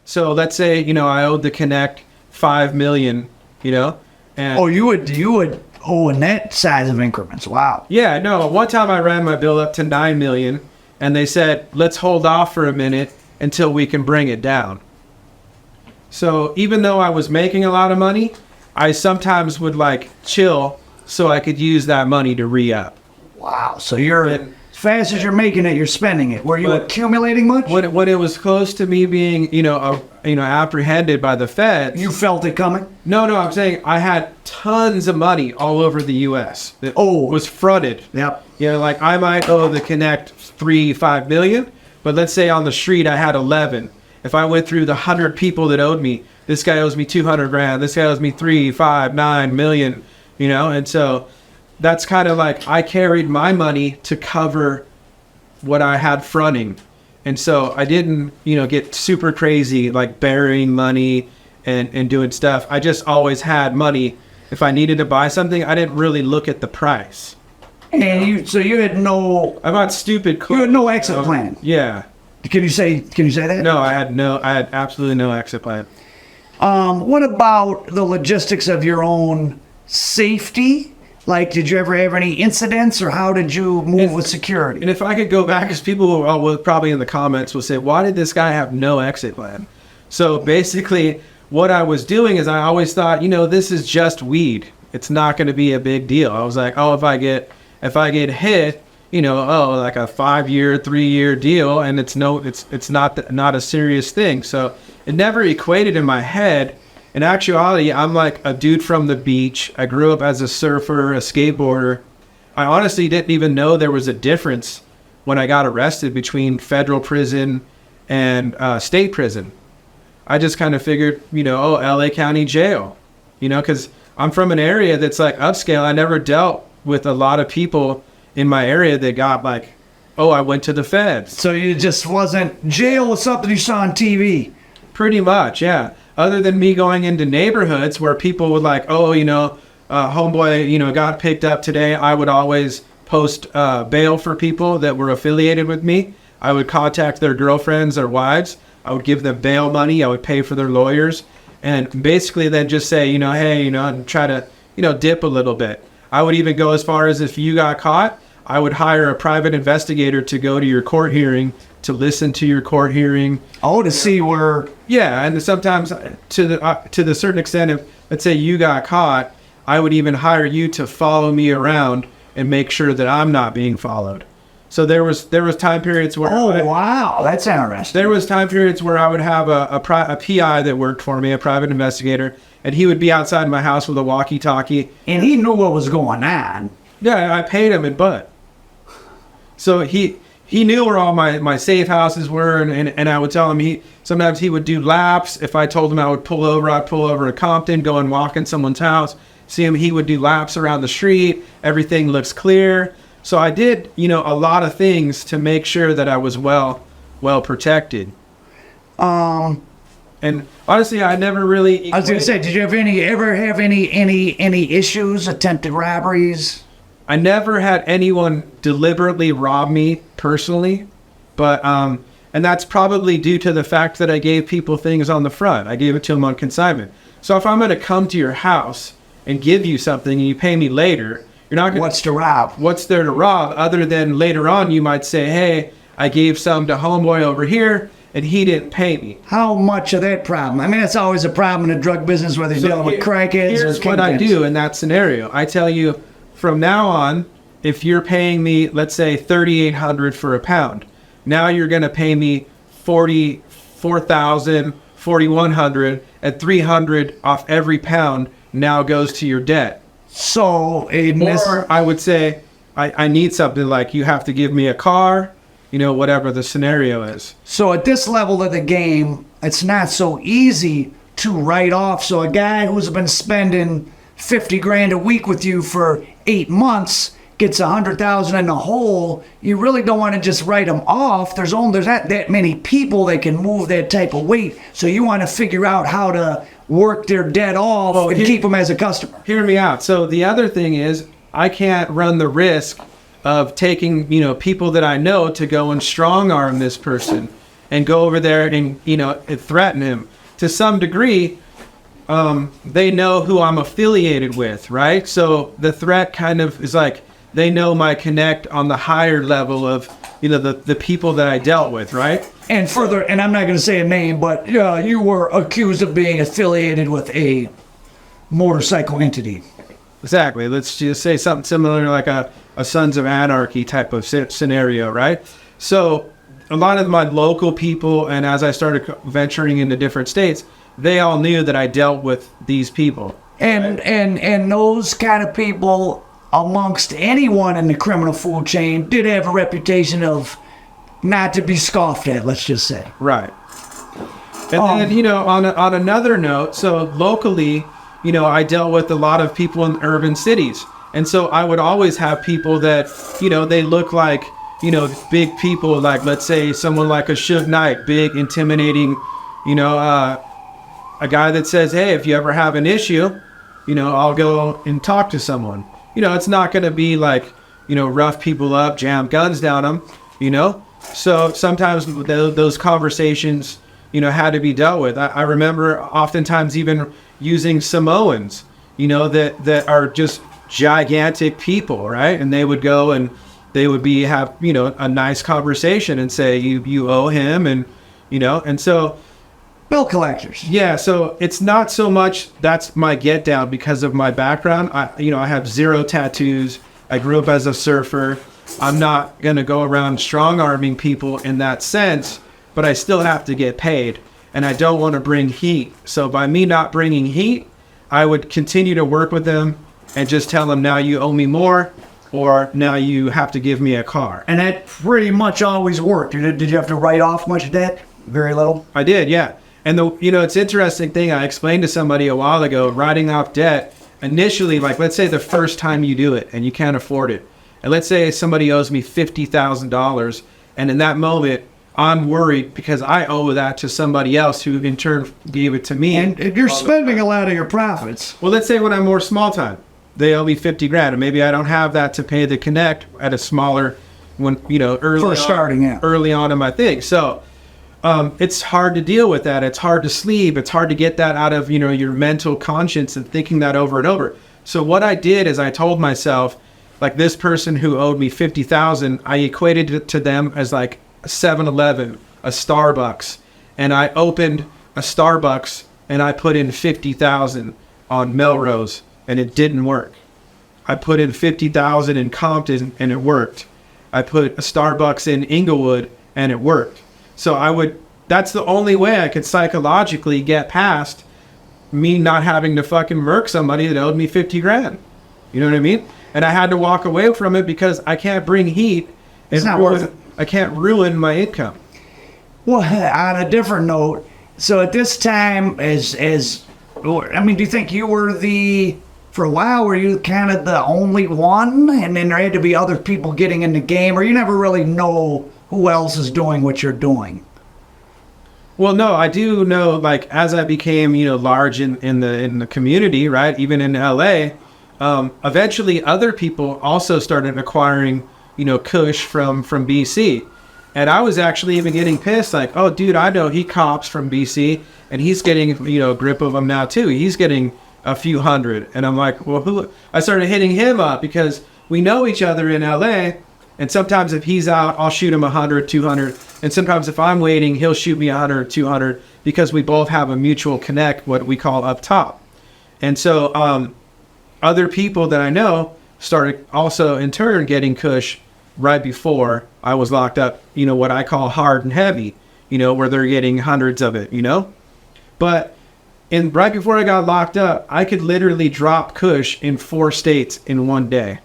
So let's say, I owed the Connect 5 million, and Oh, you would owe in that size of increments. Wow. yeah, no, one time I ran my bill up to 9 million and they said, let's hold off for a minute until we can bring it down. So even though I was making a lot of money, I sometimes would chill so I could use that money to re-up. Wow. So as fast as you're making it, you're spending it. Were you accumulating much? When it was close to me being, apprehended by the feds. You felt it coming? No, I'm saying I had tons of money all over the U.S. that was fronted. Yep. I might owe the Connect 5 million, but let's say on the street I had 11. If I went through the 100 people that owed me, this guy owes me 200 grand, this guy owes me 3, 5, 9 million, and so that's kind of I carried my money to cover what I had fronting. And so I didn't, get super crazy, burying money and doing stuff. I just always had money. If I needed to buy something, I didn't really look at the price. And you had no... I bought stupid clothes. You had no exit plan. Yeah. Can you say that? No, I had absolutely no exit plan. What about the logistics of your own safety? Did you ever have any incidents, or how did you move with security? And if I could go back, because people will probably in the comments will say, why did this guy have no exit plan? So basically, what I was doing is I always thought, this is just weed. It's not going to be a big deal. I was like, if I get hit, a 5-year, 3-year deal, and it's not a serious thing. So it never equated in my head. In actuality, I'm a dude from the beach. I grew up as a surfer, a skateboarder. I honestly didn't even know there was a difference when I got arrested between federal prison and state prison. I just kind of figured, LA County Jail, because I'm from an area that's upscale. I never dealt with a lot of people in my area that got I went to the feds. So you just wasn't... Jail was something you saw on TV. Pretty much, yeah. Other than me going into neighborhoods where people would homeboy, got picked up today, I would always post bail for people that were affiliated with me. I would contact their girlfriends or wives. I would give them bail money. I would pay for their lawyers. And basically then just say, hey, and try to, dip a little bit. I would even go as far as if you got caught, I would hire a private investigator to go to your court hearing, to listen to your court hearing. To see where... Yeah, and sometimes to the certain extent, if let's say you got caught, I would even hire you to follow me around and make sure that I'm not being followed. So there was time periods where... wow, that's interesting. There was time periods where I would have a PI that worked for me, a private investigator, and he would be outside my house with a walkie-talkie. And he knew what was going on. Yeah, I paid him in butt. So he knew where all my safe houses were, and I would tell him sometimes he would do laps. If I told him I would pull over, I'd pull over in Compton, go and walk in someone's house. See him, he would do laps around the street. Everything looks clear. So I did, a lot of things to make sure that I was well protected. And honestly, I never really... I was going to say, did you ever have any issues, attempted robberies? I never had anyone deliberately rob me personally, but and that's probably due to the fact that I gave people things on the front. I gave it to them on consignment. So if I'm going to come to your house and give you something and you pay me later, you're not going to... What's to rob? What's there to rob other than later on you might say, hey, I gave some to homeboy over here and he didn't pay me. How much of that problem? I mean, it's always a problem in the drug business, whether you're dealing with crackheads or... Here's what I do in that scenario. I tell you, from now on, if you're paying me, let's say $3,800 for a pound, now you're going to pay me $44,000, $4,100, and $300 off every pound now goes to your debt. So, or I would say, I need something like you have to give me a car, whatever the scenario is. So at this level of the game, it's not so easy to write off. So a guy who's been spending 50 grand a week with you for 8 months gets 100,000 in the hole. You really don't want to just write them off. There's not that many people that can move that type of weight. So you want to figure out how to work their debt off and keep them as a customer. Hear me out. So the other thing is I can't run the risk of taking, people that I know to go and strong arm this person and go over there and, and threaten him. To some degree, they know who I'm affiliated with, right? So the threat kind of is like, they know my connect on the higher level of, the people that I dealt with, right? And further, and I'm not going to say a name, but you were accused of being affiliated with a motorcycle entity. Exactly. Let's just say something similar, like a Sons of Anarchy type of scenario, right? So a lot of my local people, and as I started venturing into different states, they all knew that I dealt with these people. And those kind of people, amongst anyone in the criminal food chain, did have a reputation of not to be scoffed at, let's just say. Right. And then, on another note, so locally, I dealt with a lot of people in urban cities. And so I would always have people that, they look like, big people, like, let's say someone like a Suge Knight, big, intimidating, a guy that says, hey, if you ever have an issue, I'll go and talk to someone. It's not going to be like, rough people up, jam guns down them, So sometimes those conversations, had to be dealt with. I remember oftentimes even using Samoans, that are just gigantic people, right? And they would go and they would have a nice conversation and say, you owe him, and so bill collectors. Yeah, so it's not so much that's my get down because of my background. I have 0 tattoos. I grew up as a surfer. I'm not going to go around strong arming people in that sense, but I still have to get paid, and I don't want to bring heat. So by me not bringing heat, I would continue to work with them and just tell them, now you owe me more, or now you have to give me a car. And that pretty much always worked. Did you have to write off much debt? Very little? I did, yeah. And it's interesting thing I explained to somebody a while ago, writing off debt, initially, like let's say the first time you do it and you can't afford it. And let's say somebody owes me $50,000, and in that moment, I'm worried because I owe that to somebody else who in turn gave it to me. And you're spending a lot of your profits. Well, let's say when I'm more small time, they owe me $50,000, and maybe I don't have that to pay the connect at a smaller, early on in my thing. So it's hard to deal with that. It's hard to sleep. It's hard to get that out of your mental conscience and thinking that over and over. So what I did is I told myself, like, this person who owed me $50,000, I equated it to them as like a 7-Eleven, a Starbucks, and I opened a Starbucks and I put in $50,000 on Melrose, and it didn't work. I put in $50,000 in Compton, and it worked. I put a Starbucks in Inglewood, and it worked. So that's the only way I could psychologically get past me not having to fucking murk somebody that owed me $50,000. You know what I mean? And I had to walk away from it because I can't bring heat. It's not worth it. I can't ruin my income. Well, on a different note, so at this time, do you think you were for a while, were you kind of the only one? And then there had to be other people getting in the game, or you never really know who else is doing what you're doing? Well, no, I do know, like, as I became, large in the community, right, even in LA, eventually other people also started acquiring, Kush from BC. And I was actually even getting pissed, like, oh, dude, I know he cops from BC, and he's getting, a grip of them now, too. He's getting a few hundred. And I'm like, well, who? I started hitting him up because we know each other in LA. And sometimes if he's out, I'll shoot him 100, 200. And sometimes if I'm waiting, he'll shoot me 100, 200 because we both have a mutual connect, what we call up top. And so other people that I know started also in turn getting Kush right before I was locked up, what I call hard and heavy, where they're getting hundreds of it, But right before I got locked up, I could literally drop Kush in 4 states in one day.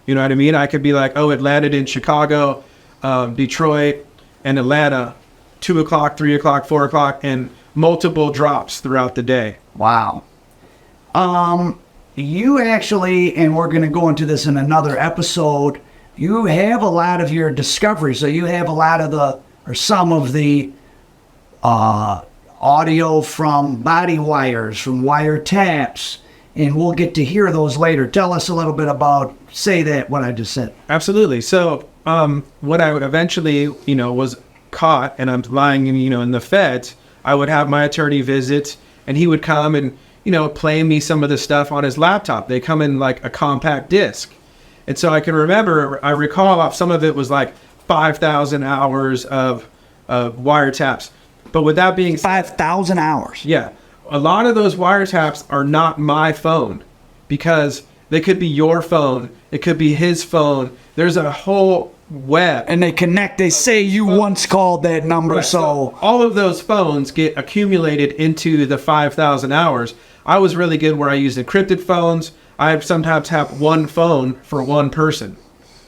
You know what I mean? I could be like, oh, it landed in Chicago, Detroit, and Atlanta, 2 o'clock, 3 o'clock, 4 o'clock, and multiple drops throughout the day. Wow. You actually, and we're going to go into this in another episode, you have a lot of your discoveries. So you have a lot of some of the audio from body wires, from wiretaps, and we'll get to hear those later. Tell us a little bit about, what I just said. Absolutely. So what I would eventually, was caught and I'm lying in, in the feds, I would have my attorney visit and he would come and, play me some of the stuff on his laptop. They come in like a compact disc. And so I can remember, I recall some of it was like 5,000 hours of wiretaps. But with that being 5,000 hours. Yeah. A lot of those wiretaps are not my phone because they could be your phone. It could be his phone. There's a whole web. And they connect. They say you once called that number. Right. So all of those phones get accumulated into the 5,000 hours. I was really good where I used encrypted phones. I sometimes have one phone for one person.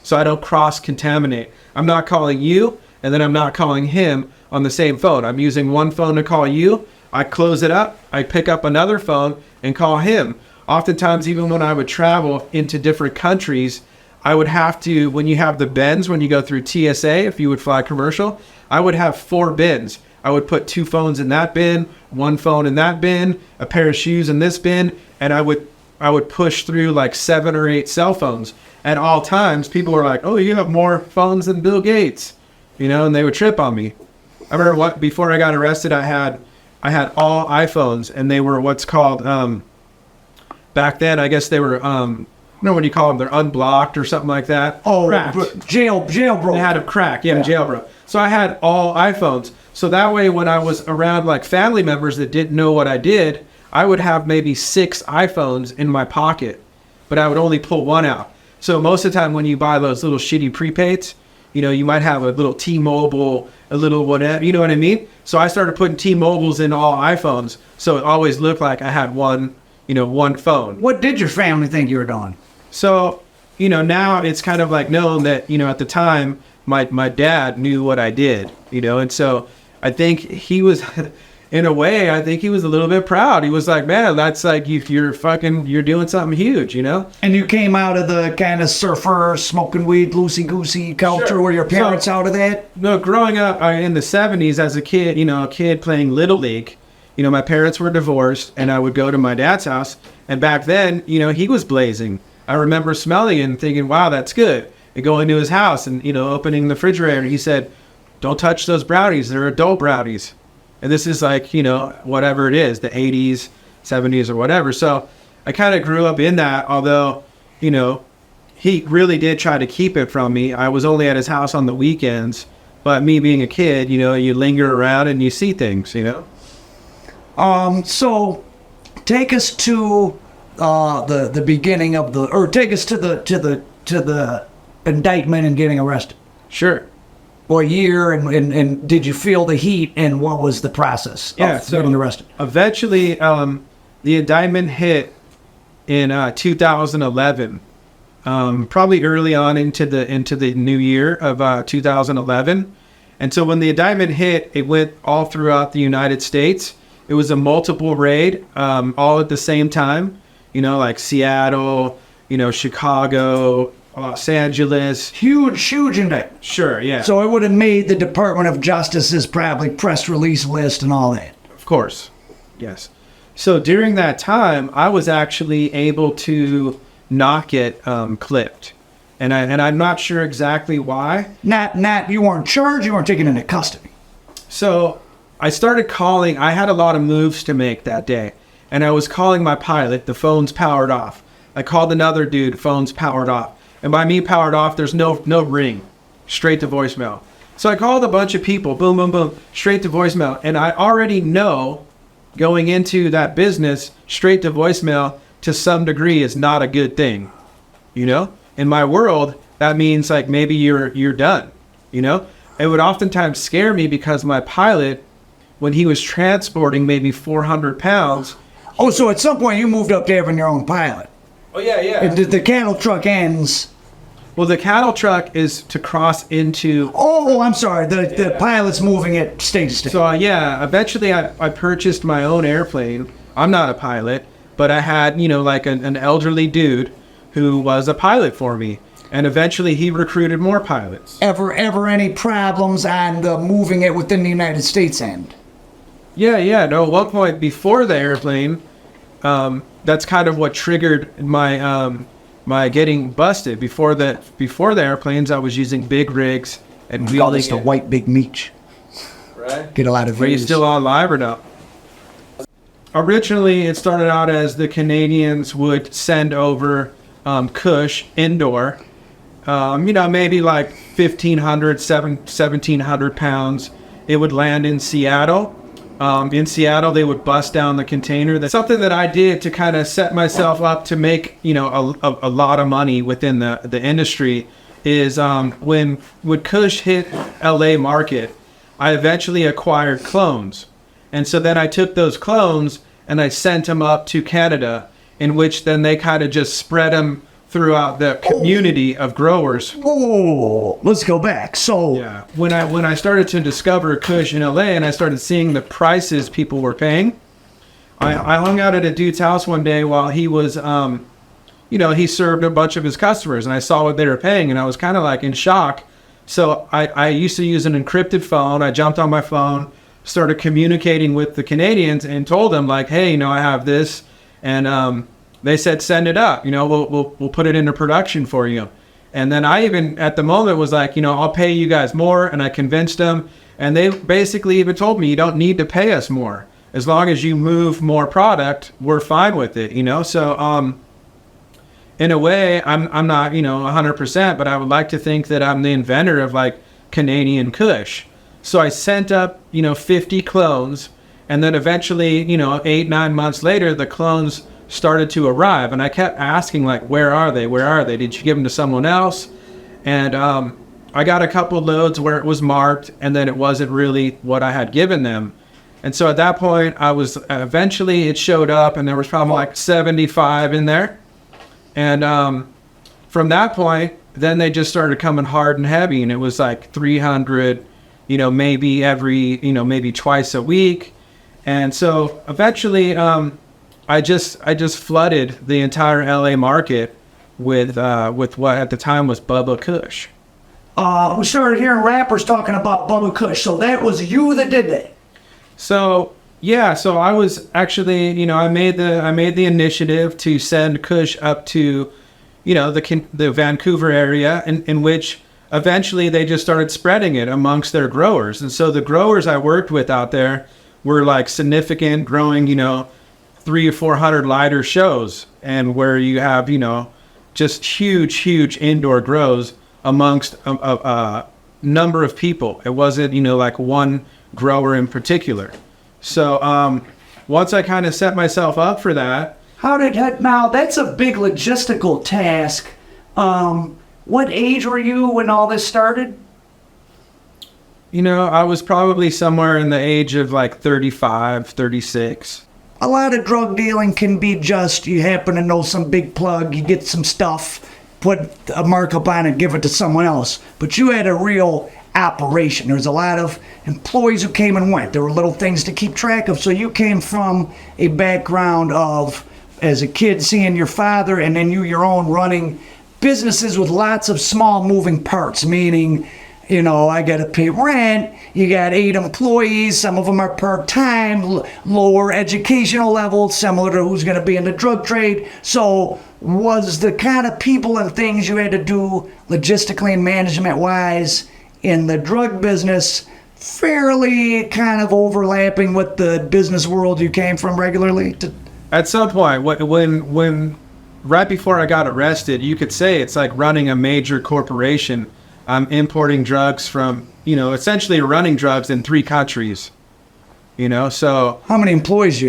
So I don't cross-contaminate. I'm not calling you, and then I'm not calling him on the same phone. I'm using one phone to call you. I close it up. I pick up another phone and call him. Oftentimes, even when I would travel into different countries, I would have to, when you have the bins, when you go through TSA, if you would fly commercial, I would have 4 bins. I would put 2 phones in that bin, 1 phone in that bin, a pair of shoes in this bin, and I would push through like 7 or 8 cell phones. At all times, people were like, "Oh, you have more phones than Bill Gates," and they would trip on me. I remember before I got arrested, I had all iPhones, and they were what's called back then. I guess they were what do you call them? They're unblocked or something like that. Oh, Cracked. jailbroke. They had them cracked. Yeah, jailbroke. So I had all iPhones. So that way, when I was around like family members that didn't know what I did, I would have maybe 6 iPhones in my pocket, but I would only pull one out. So most of the time when you buy those little shitty prepaids, you might have a little T-Mobile, a little whatever, you know what I mean? So I started putting T-Mobiles in all iPhones. So it always looked like I had one phone. What did your family think you were doing? So, now it's kind of like known that, at the time, my dad knew what I did, and so I think he was, in a way, I think he was a little bit proud. He was like, "Man, that's like, you're doing something huge, And you came out of the kind of surfer, smoking weed, loosey-goosey culture. Sure. Were your parents out of that? No, growing up in the 70s as a kid, a kid playing Little League, my parents were divorced and I would go to my dad's house. And back then, he was blazing. I remember smelling it and thinking, wow, that's good. And going to his house and, opening the refrigerator. And he said, "Don't touch those brownies. They're adult brownies." And this is like, whatever it is, the 80s, 70s or whatever. So I kind of grew up in that, although, he really did try to keep it from me. I was only at his house on the weekends. But me being a kid, you linger around and you see things, So take us to the beginning of take us to the indictment and getting arrested. Sure. For a year, and did you feel the heat, and what was the process of getting arrested? Eventually, the indictment hit in 2011, probably early on into the new year of 2011. And so when the indictment hit, it went all throughout the United States. It was a multiple raid, all at the same time, like Seattle, Chicago, Los Angeles. Huge indictment. Sure, yeah. So it would have made the Department of Justice's probably press release list and all that. Of course, yes. So during that time, I was actually able to not get clipped. And I'm not sure exactly why. Not you weren't charged, you weren't taken into custody. So I started calling. I had a lot of moves to make that day. And I was calling my pilot. The phone's powered off. I called another dude. Phone's powered off. And by me powered off, there's no ring. Straight to voicemail. So I called a bunch of people. Boom, boom, boom. Straight to voicemail. And I already know going into that business, straight to voicemail to some degree is not a good thing. In my world, that means like maybe you're done. It would oftentimes scare me because my pilot, when he was transporting maybe 400 pounds. Oh, so at some point you moved up to having your own pilot. Oh, yeah. And the cattle truck ends. Well, the cattle truck is to cross into. Oh, I'm sorry. The pilot's moving it state to state. So, eventually I purchased my own airplane. I'm not a pilot, but I had, like an elderly dude who was a pilot for me. And eventually he recruited more pilots. Ever any problems on the moving it within the United States end? Yeah. No, at one point before the airplane, that's kind of what triggered my getting busted. Before the airplanes, I was using big rigs and We call wheeling this the it. white big meat. get a lot of views. Are you still on live or no? Originally, it started out as the Canadians would send over Kush indoor. Maybe like 1,500, 1,700 pounds. It would land in Seattle. In Seattle, they would bust down the container. That's something that I did to kind of set myself up to make, a lot of money within the industry. Is when Kush hit LA market, I eventually acquired clones. And so then I took those clones and I sent them up to Canada, in which then they kind of just spread them throughout the community of growers. Whoa, let's go back. So yeah, when I started to discover Kush in LA and I started seeing the prices people were paying, I hung out at a dude's house one day while he was, he served a bunch of his customers, and I saw what they were paying, and I was kind of like in shock. So I used to use an encrypted phone. I jumped on my phone, started communicating with the Canadians, and told them like, hey, I have this, and they said, send it up. We'll put it into production for you. And then I even, at the moment, was like, I'll pay you guys more. And I convinced them. And they basically even told me, you don't need to pay us more. As long as you move more product, we're fine with it, So in a way, I'm not, 100%, but I would like to think that I'm the inventor of, like, Canadian Kush. So I sent up, 50 clones. And then eventually, 8-9 months later, the clones started to arrive, and I kept asking, like, where are they? Did you give them to someone else? And I got a couple loads where it was marked, and then it wasn't really what I had given them. And so at that point, I was eventually it showed up, and there was probably like 75 in there. And from that point, then they just started coming hard and heavy, and it was like 300, maybe maybe twice a week. And so eventually, I just flooded the entire LA market with what at the time was Bubba Kush. We started hearing rappers talking about Bubba Kush. So that was you that did that. So yeah, so I was actually, I made the initiative to send Kush up to, the Vancouver area, in which eventually they just started spreading it amongst their growers. And so the growers I worked with out there were like significant, growing, 300 or 400 lighter shows, and where you have, just huge indoor grows amongst a number of people. It wasn't, like one grower in particular. So once I kind of set myself up for that. Now that's a big logistical task. What age were you when all this started? I was probably somewhere in the age of like 35, 36. A lot of drug dealing can be just, you happen to know some big plug, you get some stuff, put a markup on it, give it to someone else. But you had a real operation. There's a lot of employees who came and went. There were little things to keep track of. So you came from a background of, as a kid, seeing your father, and then your own running businesses with lots of small moving parts, meaning, I got to pay rent, you got 8 employees, some of them are part-time, lower educational level, similar to who's going to be in the drug trade. So was the kind of people and things you had to do logistically and management-wise in the drug business fairly kind of overlapping with the business world you came from regularly? At some point, when right before I got arrested, you could say it's like running a major corporation. I'm importing drugs from, essentially running drugs in 3 countries, so. How many employees do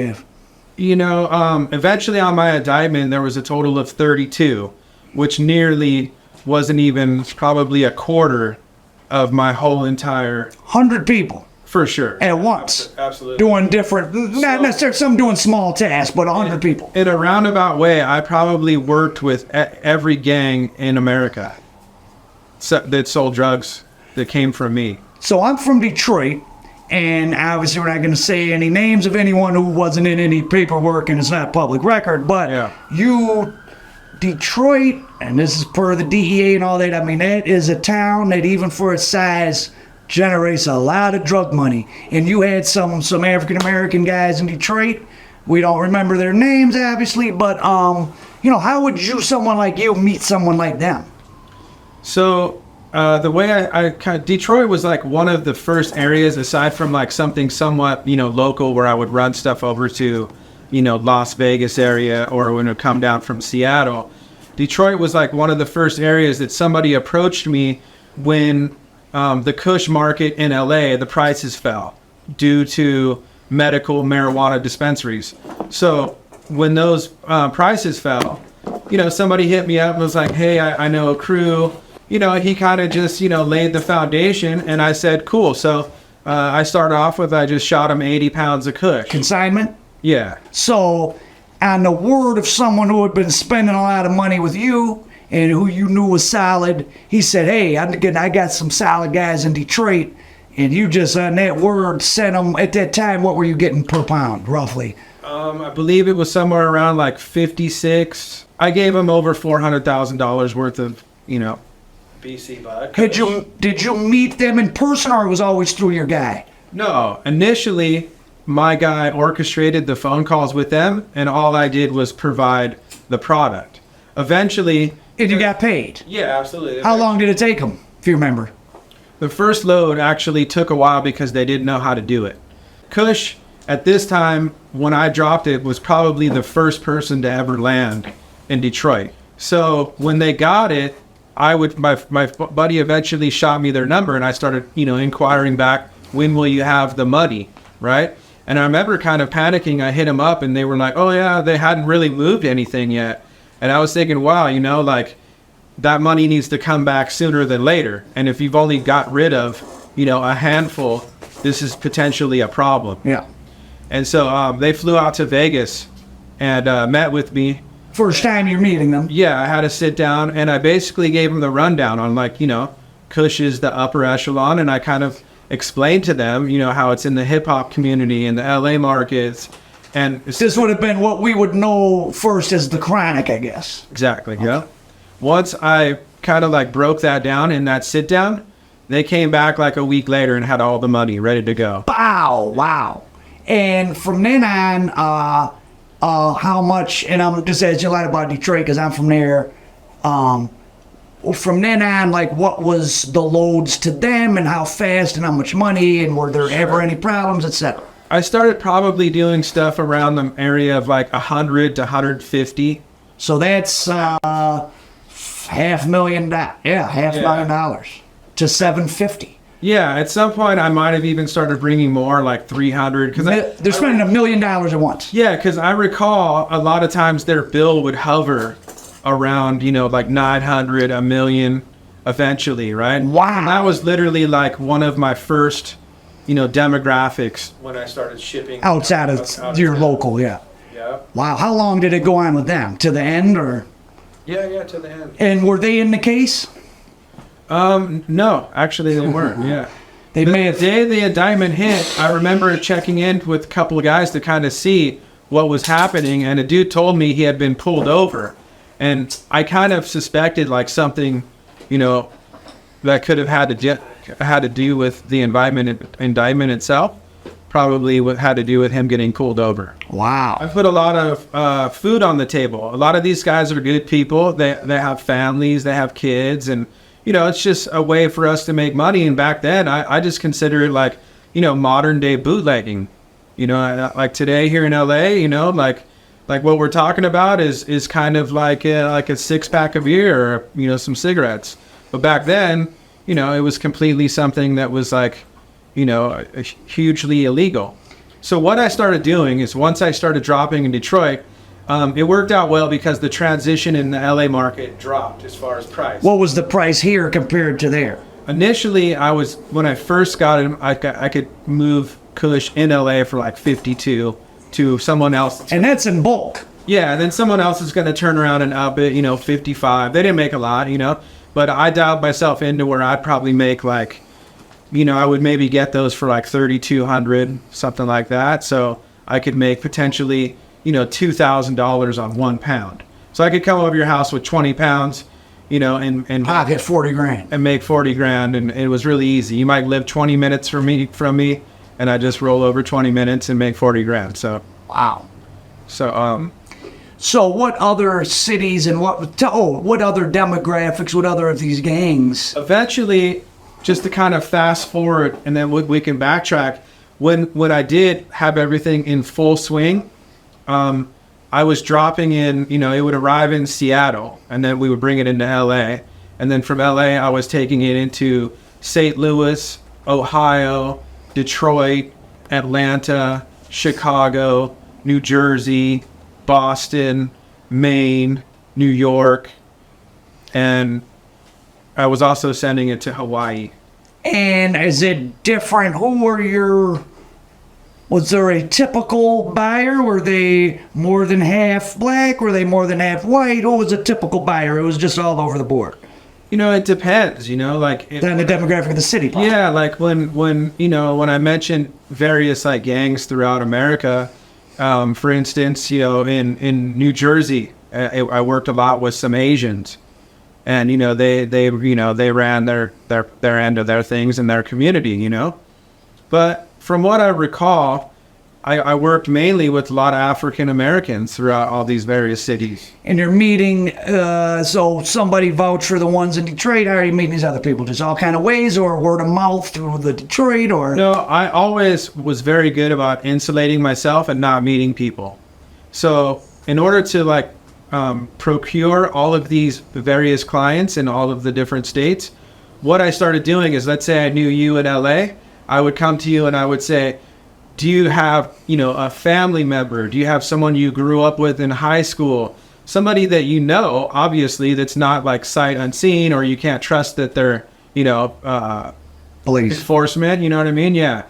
you have? Eventually on my indictment, there was a total of 32, which nearly wasn't even probably a quarter of my whole entire. 100 people. For sure. At once. Absolutely. Doing different, not necessarily some doing small tasks, but 100 people. In a roundabout way, I probably worked with every gang in America that sold drugs that came from me. So I'm from Detroit, and obviously we're not going to say any names of anyone who wasn't in any paperwork, and it's not public record, but Detroit, and this is per the DEA and all that, that is a town that even for its size generates a lot of drug money. And you had some African-American guys in Detroit. We don't remember their names, obviously, but, how would someone like you meet someone like them? So The way I kind of, Detroit was like one of the first areas, aside from like something somewhat, local, where I would run stuff over to, Las Vegas area, or when it would come down from Seattle. Detroit was like one of the first areas that somebody approached me when the Kush market in LA, the prices fell due to medical marijuana dispensaries. So when those prices fell, somebody hit me up and was like, hey, I know a crew. He kind of just, laid the foundation, and I said, cool. So I started off with, I just shot him 80 pounds of Kush. Consignment? Yeah. So, on the word of someone who had been spending a lot of money with you and who you knew was solid, he said, hey, I got some solid guys in Detroit, and you just, on that word, sent them. At that time, what were you getting per pound, roughly? I believe it was somewhere around like 56. I gave him over $400,000 worth of, BC bud. Did you meet them in person, or it was always through your guy? No, initially my guy orchestrated the phone calls with them, and all I did was provide the product. Eventually... And you got paid? Yeah, absolutely. How long did it take them, if you remember? The first load actually took a while because they didn't know how to do it. Kush, at this time, when I dropped it, was probably the first person to ever land in Detroit. So when they got it, my buddy eventually shot me their number, and I started, inquiring back, when will you have the money, right? And I remember kind of panicking. I hit them up, and they were like, oh yeah, they hadn't really moved anything yet. And I was thinking, wow, like that money needs to come back sooner than later. And if you've only got rid of, a handful, this is potentially a problem. Yeah. And so they flew out to Vegas and met with me. First time you're meeting them? Yeah, I had to sit down, and I basically gave them the rundown on, like, Kush is the upper echelon, and I kind of explained to them, how it's in the hip-hop community and the LA markets. And this would have been what we would know first as the chronic, I guess. Exactly, yeah. Once I kind of like broke that down in that sit down, they came back like a week later and had all the money ready to go. Wow. And from then on, how much, and I'm just asking a lot about Detroit because I'm from there. From then on, like, what was the loads to them, and how fast, and how much money, and were there ever any problems, etc.? I started probably doing stuff around the area of like 100 to 150. So that's $500,000. Yeah, $500,000 to 750. Yeah, at some point I might have even started bringing more, like 300. Because they're spending $1 million at once. Yeah, because I recall a lot of times their bill would hover around, like 900, $1 million eventually, right? Wow. And that was literally like one of my first, demographics when I started shipping. Outside of your local, yeah. Yeah. Wow, how long did it go on with them? To the end, or? Yeah, to the end. And were they in the case? No, actually they weren't, yeah. The day the indictment hit, I remember checking in with a couple of guys to kind of see what was happening, and a dude told me he had been pulled over. And I kind of suspected like something, that could have had to do with the indictment itself. Probably had to do with him getting pulled over. Wow. I put a lot of food on the table. A lot of these guys are good people. They have families, they have kids, and it's just a way for us to make money. And back then, I just consider it like, modern day bootlegging. Like today here in LA, like what we're talking about is kind of like a 6-pack of beer or, some cigarettes. But back then, it was completely something that was like, hugely illegal. So what I started doing is once I started dropping in Detroit, it worked out well because the transition in the LA market dropped as far as price. What was the price here compared to there? Initially, when I first got it, I could move Kush in LA for like 52 to someone else. And that's in bulk. Yeah, and then someone else is going to turn around and up it, 55. They didn't make a lot, but I dialed myself into where I'd probably make like, I would maybe get those for like 3,200, something like that. So I could make potentially, $2,000 on 1 pound. So I could come over your house with 20 pounds, and pocket 40 grand and make 40 grand. And it was really easy. You might live 20 minutes from me, and I just roll over 20 minutes and make 40 grand. So, wow. So, So what other cities and what other demographics, what other of these gangs? Eventually, just to kind of fast forward, and then we can backtrack. When I did have everything in full swing, I was dropping in. It would arrive in Seattle, and then we would bring it into L.A. And then from L.A., I was taking it into St. Louis, Ohio, Detroit, Atlanta, Chicago, New Jersey, Boston, Maine, New York, and I was also sending it to Hawaii. And is it different? Was there a typical buyer? Were they more than half black? Were they more than half white? Who was a typical buyer? It was just all over the board. It depends, Then the demographic of the city. Yeah, like when I mentioned various like gangs throughout America, for instance, in New Jersey, I worked a lot with some Asians, and they ran their end of their things in their community, But from what I recall, I worked mainly with a lot of African Americans throughout all these various cities. And you're meeting, so somebody vouched for the ones in Detroit. How are you meeting these other people? Just all kind of ways, or word of mouth through the Detroit, or? No, I always was very good about insulating myself and not meeting people. So in order to procure all of these various clients in all of the different states, what I started doing is, let's say I knew you in LA, I would come to you and I would say, do you have, a family member? Do you have someone you grew up with in high school? Somebody that obviously, that's not like sight unseen, or you can't trust that they're, police enforcement, you know what I mean? Yeah.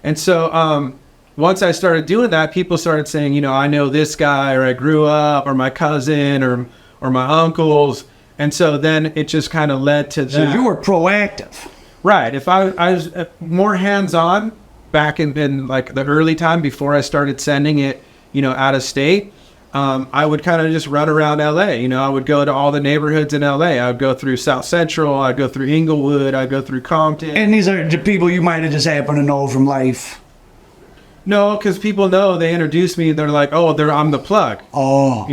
And so once I started doing that, people started saying, I know this guy, or I grew up, or my cousin, or my uncles. And so then it just kind of led to that. So you were proactive. Right. If I was more hands-on, back in like the early time before I started sending it, out of state, I would kind of just run around LA. I would go to all the neighborhoods in LA. I would go through South Central. I'd go through Inglewood. I'd go through Compton. And these are the people you might have just happened to know from life. No, because people know, they introduce me. They're like, oh, I'm the plug. Oh.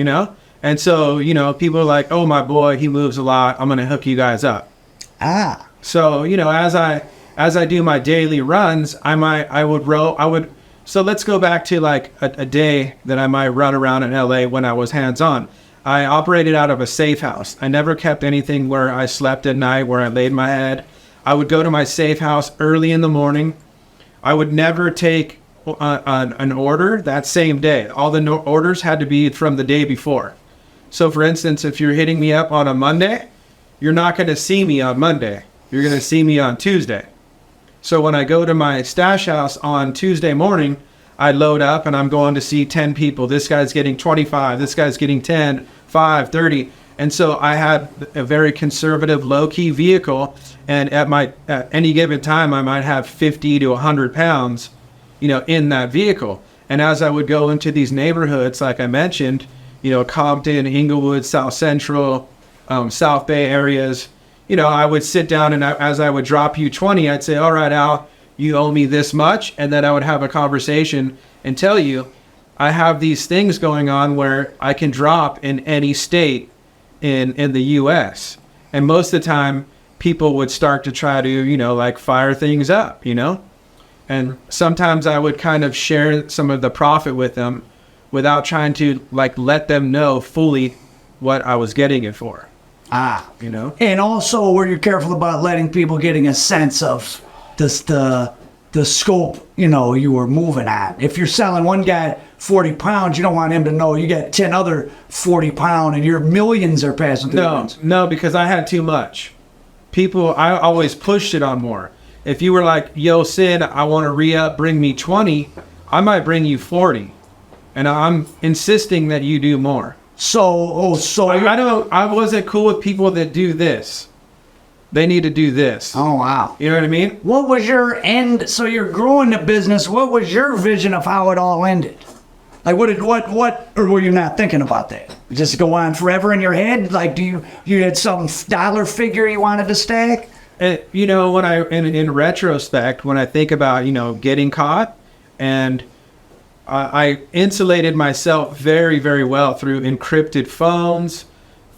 And so, people are like, oh, my boy, he moves a lot. I'm going to hook you guys up. Ah. So, as I do my daily runs, so let's go back to like a day that I might run around in LA when I was hands-on. I operated out of a safe house. I never kept anything where I slept at night, where I laid my head. I would go to my safe house early in the morning. I would never take an order that same day. All the orders had to be from the day before. So for instance, if you're hitting me up on a Monday, you're not going to see me on Monday. You're going to see me on Tuesday. So when I go to my stash house on Tuesday morning, I load up and I'm going to see 10 people. This guy's getting 25. This guy's getting 10, 5, 30. And so I had a very conservative, low-key vehicle. And at any given time, I might have 50 to 100 pounds, in that vehicle. And as I would go into these neighborhoods, like I mentioned, Compton, Inglewood, South Central, South Bay areas, I would sit down and as I would drop you 20, I'd say, all right, Al, you owe me this much. And then I would have a conversation and tell you, I have these things going on where I can drop in any state in the U.S. And most of the time, people would start to try to, fire things up, And sometimes I would kind of share some of the profit with them without trying to, let them know fully what I was getting it for. Ah. And also, were you careful about letting people getting a sense of the scope, you were moving at? If you're selling one guy 40 pounds, you don't want him to know you got 10 other 40 pound and your millions are passing through. No, because I had too much. I always pushed it on more. If you were like, yo, Sid, I want to re-up, bring me 20, I might bring you 40. And I'm insisting that you do more. I wasn't cool with people that do this. They need to do this. Oh, wow. You know what I mean? What was your end? So you're growing the business. What was your vision of how it all ended? Like, what, or were you not thinking about that? Just go on forever in your head? Like, you had some dollar figure you wanted to stack? When in retrospect, when I think about, getting caught, and I insulated myself very, very well through encrypted phones,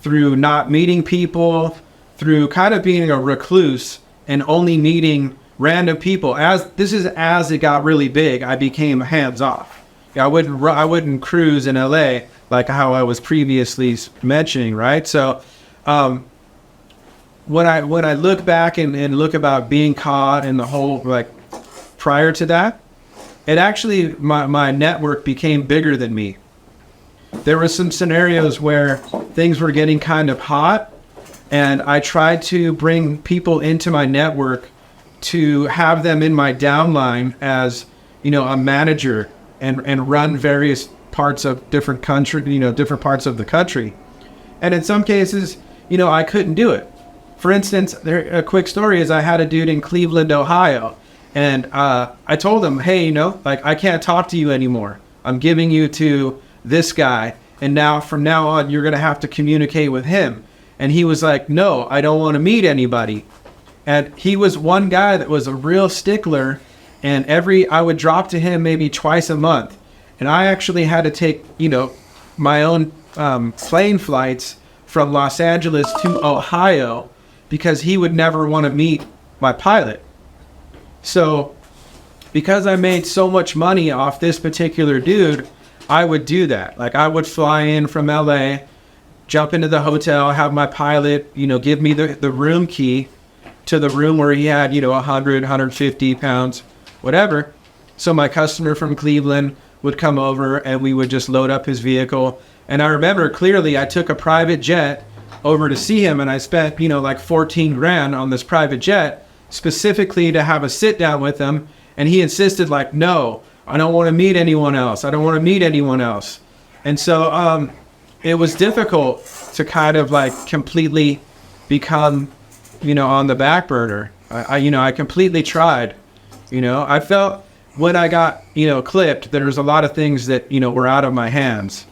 through not meeting people, through kind of being a recluse and only meeting random people. As it got really big, I became hands off. I wouldn't cruise in LA like how I was previously mentioning, right? So when I look back and look about being caught and the whole, like, prior to that, it actually, my network became bigger than me. There were some scenarios where things were getting kind of hot, and I tried to bring people into my network to have them in my downline as, a manager and run various parts of different parts of the country. And in some cases, I couldn't do it. For instance, a quick story is I had a dude in Cleveland, Ohio, and I told him, hey, I can't talk to you anymore. I'm giving you to this guy, and from now on, you're going to have to communicate with him. And he was like, no, I don't want to meet anybody. And he was one guy that was a real stickler, and I would drop to him maybe twice a month. And I actually had to take, my own plane flights from Los Angeles to Ohio because he would never want to meet my pilot. So because I made so much money off this particular dude, I would do that. Like, I would fly in from LA, jump into the hotel, have my pilot, give me the room key to the room where he had, 100, 150 pounds, whatever. So my customer from Cleveland would come over and we would just load up his vehicle. And I remember clearly I took a private jet over to see him, and I spent, like 14 grand on this private jet specifically to have a sit down with him. And he insisted, like, no, I don't want to meet anyone else. I don't want to meet anyone else. And so it was difficult to kind of like completely become, on the back burner. I completely tried. I felt when I got, clipped, there was a lot of things that, were out of my hands.